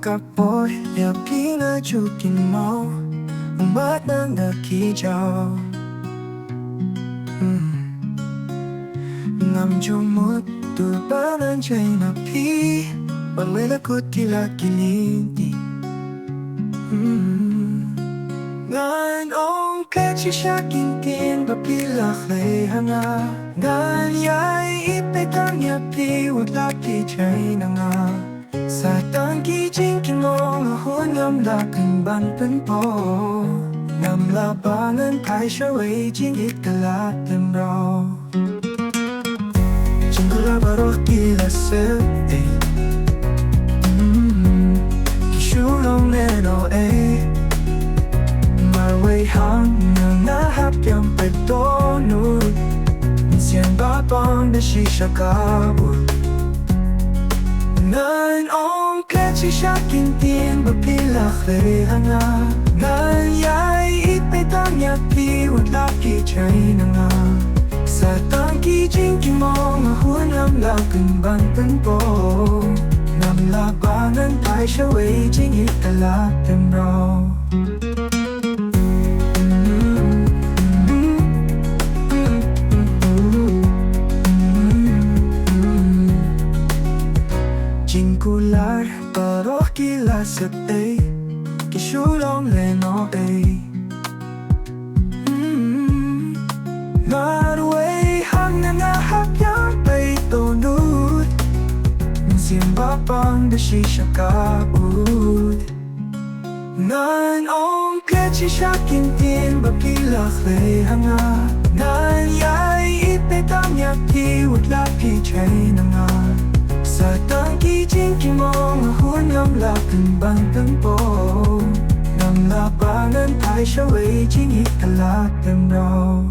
kapoy ya pinajukin mo umat ng nakijaw ngam jumut turbanan jay napi Paglalakot tila kilinti Ngan ong kachi siya kintin Papilak lay hanga Ngan yay ipetang yapi Wag lapi jay na nga Sa tangki jingkin mo Ngahon ngam lakan bantan po Ngam labangan kai siya way jingit kalatan raw Jingkula baroh tila sel Shulong neno Marway hang nang nahakyang pagtonod Siyan babang na siya kabul Ngan ong kachi siya kintin Bapilak lay hanga Ngan yay ipetang yapi Wag laki chay na nga Sa tangki jingki mo Ngahun ang lakan bantan po Nang labangan tayo siya way jingit kalatan raw Jingkular paroh kilasat ay Kisulong leno ay Marway hang nangahap yang pa'y tunod Simbapang da siya kaud Nan ong kachi siya kintin Bapilak lay hanga Nan yay ipetang yaki Wag lapi chay na nga Sa tangki jingki mo Ngahon ngam lakan bantan po Nang labangan tayo siya way jingit kalatan raw